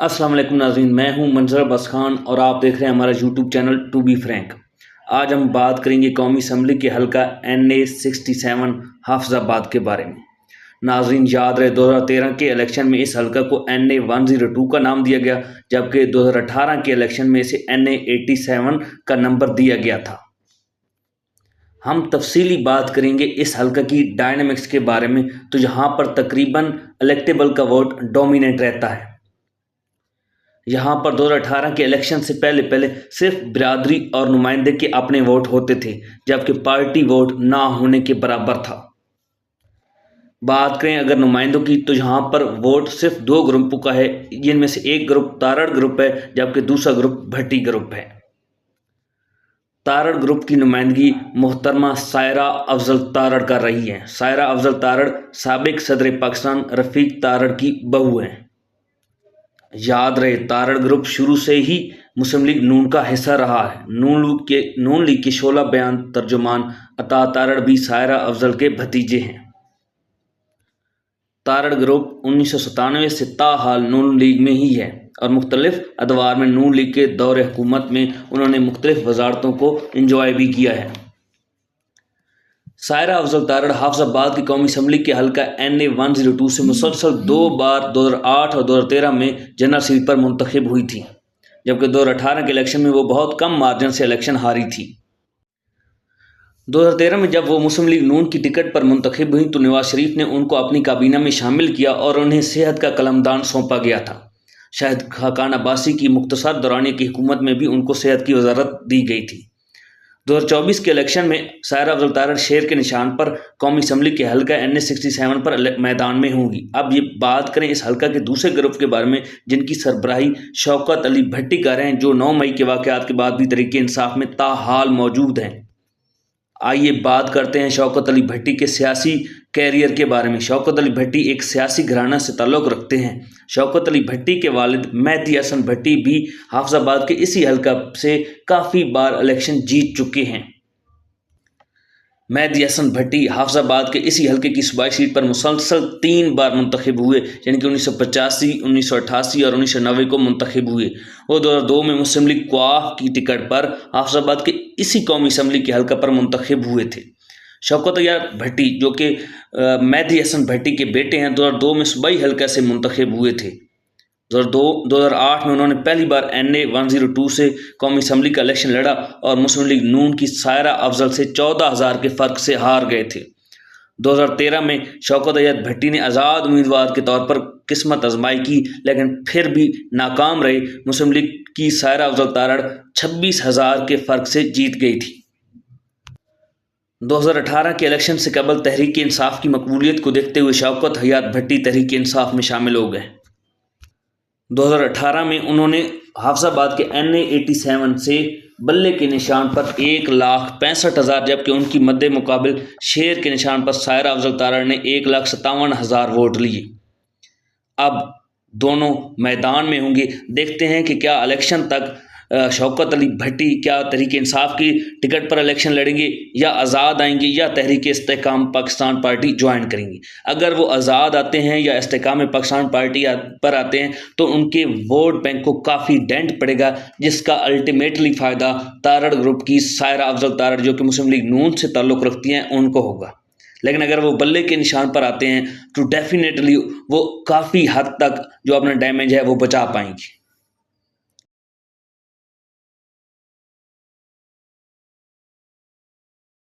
अस्सलाम वालेकुम नाज़रीन, मैं हूं मंजर अब्बास खान और आप देख रहे हैं हमारा YouTube channel to be frank. आज हम बात करेंगे कौमी असम्बली के हल्का NA-67 हाफिज़ाबाद के बारे में। नाज़रीन, याद रहे 2013 के इलेक्शन में इस हल्का को NA-102 का नाम दिया गया, जबकि 2018 के इलेक्शन में इसे NA-87 का नंबर दिया गया था। हम तफसीली बात करेंगे इस हल्का की डायनामिक्स के बारे में। तो यहाँ पर तकरीबन इलेक्टेबल का वोट डोमिनेट रहता है। यहाँ पर 2018 के इलेक्शन से पहले पहले सिर्फ बिरादरी और नुमाइंदे के अपने वोट होते थे, जबकि पार्टी वोट ना होने के बराबर था। बात करें अगर नुमाइंदों की, तो यहाँ पर वोट सिर्फ दो ग्रुपों का है, जिनमें से एक ग्रुप तारड़ ग्रुप है जबकि दूसरा ग्रुप भट्टी ग्रुप है। तारड़ ग्रुप की नुमाइंदगी मोहतरमा सायरा अफजल तारड़ कर रही है। सायरा अफजल तारड़ साबिक सदर पाकिस्तान रफीक तारड़ की बहू हैं। याद रहे, तारड़ ग्रुप शुरू से ही मुस्लिम लीग नून का हिस्सा रहा है। नून लीग के शोला बयान तर्जुमान अता तारड़ भी सायरा अफजल के भतीजे हैं। तारड़ ग्रुप 1997 से ताहाल नून लीग में ही है और मुख्तलिफ अदवार में नून लीग के दौर हुकूमत में उन्होंने मुख्तलिफ वजारतों को इंजॉय भी किया है। सायरा अफजल तारड़ हाफिज़ाबाद की कौमी असम्बली के हल्का NA-102 से मुसलसल 2 बार 2008 और 2013 में जनरल सीट पर मुंतखब हुई थी, जबकि 2018 के इलेक्शन में वो बहुत कम मार्जिन से इलेक्शन हारी थी। 2013 में जब वो मुस्लिम लीग नून की टिकट पर मुंतखब हुई तो नवाज शरीफ ने उनको अपनी काबीना में शामिल किया और उन्हें सेहत का कलमदान सौंपा गया था। शाहिद खाकान अब्बासी की मुख्तसर दौरानिया की हुकूमत में भी उनको सेहत की वजारत दी गई थी। 2024 के इलेक्शन में सायरा अफजल तारड़ शेर के निशान पर कौमी असम्बली के हल्का NA-67 पर मैदान में होंगी। अब ये बात करें इस हल्का के दूसरे ग्रुप के बारे में, जिनकी सरबराही शौकत अली भट्टी कर रहे हैं, जो 9 मई के वाक़यात के बाद भी तहरीक इंसाफ में ताहाल मौजूद हैं। आइए बात करते हैं शौकत अली भट्टी के सियासी कैरियर के बारे में। शौकत अली भट्टी एक सियासी घराना से ताल्लुक़ रखते हैं। शौकत अली भट्टी के वालिद मेहदी हसन भट्टी भी हाफिज़ाबाद के इसी हल्का से काफ़ी बार इलेक्शन जीत चुके हैं। मेहदी हसन भट्टी हाफिज़ाबाद के इसी हल्के की सूबाई सीट पर मुसलसल 3 बार मुंतखब हुए, यानी कि 1985, 1988 और 1990 को मुंतखब हुए। वो 2002 में मुस्लिम लीग क्वाह की टिकट पर हाफिज़ाबाद के इसी कौमी असम्बली के हल्का पर मुंतखब हुए थे। शौकत अयार भट्टी, जो कि मेहदी हसन भट्टी के बेटे हैं, 2002 में सूबाई हल्का से मुंतखब हुए थे। 2008 में उन्होंने पहली बार NA-102 से कौमी असम्बली का इलेक्शन लड़ा और मुस्लिम लीग नून की सायरा अफजल से 14,000 के फ़र्क से हार गए थे। 2013 में शौकत अयार भट्टी ने आज़ाद उम्मीदवार के तौर पर किस्मत आजमाई की, लेकिन फिर भी नाकाम रहे। मुस्लिम लीग की सायरा अफजल तारड़ 26,000 के फ़र्क से जीत गई थी। 2018 के इलेक्शन से कबल तहरीक इंसाफ की मकबूलियत को देखते हुए शौकत अयार भट्टी तहरीक इंसाफ में शामिल हो गए। 2018 में उन्होंने हाफिज़ाबाद के NA-87 से बल्ले के निशान पर 1,65,000, जबकि उनकी मद्दे मुकाबिल शेर के निशान पर सायरा अफजल तारड़ ने 1,57,000 वोट लिए। अब दोनों मैदान में होंगे। देखते हैं कि क्या इलेक्शन तक शौकत अली भट्टी क्या तहरीक इंसाफ की टिकट पर इलेक्शन लड़ेंगे या आज़ाद आएंगे या तहरीक इस्तेकाम पाकिस्तान पार्टी ज्वाइन करेंगे। अगर वो आज़ाद आते हैं या इस्तेकाम पाकिस्तान पार्टी पर आते हैं तो उनके वोट बैंक को काफ़ी डेंट पड़ेगा, जिसका अल्टीमेटली फ़ायदा तारड़ ग्रुप की सायरा अफजल तारड़, जो कि मुस्लिम लीग नून से ताल्लुक़ रखती हैं, उनको होगा। लेकिन अगर वो बल्ले के निशान पर आते हैं तो डेफिनेटली वो काफ़ी हद तक जो अपना डैमेज है वो बचा पाएंगी।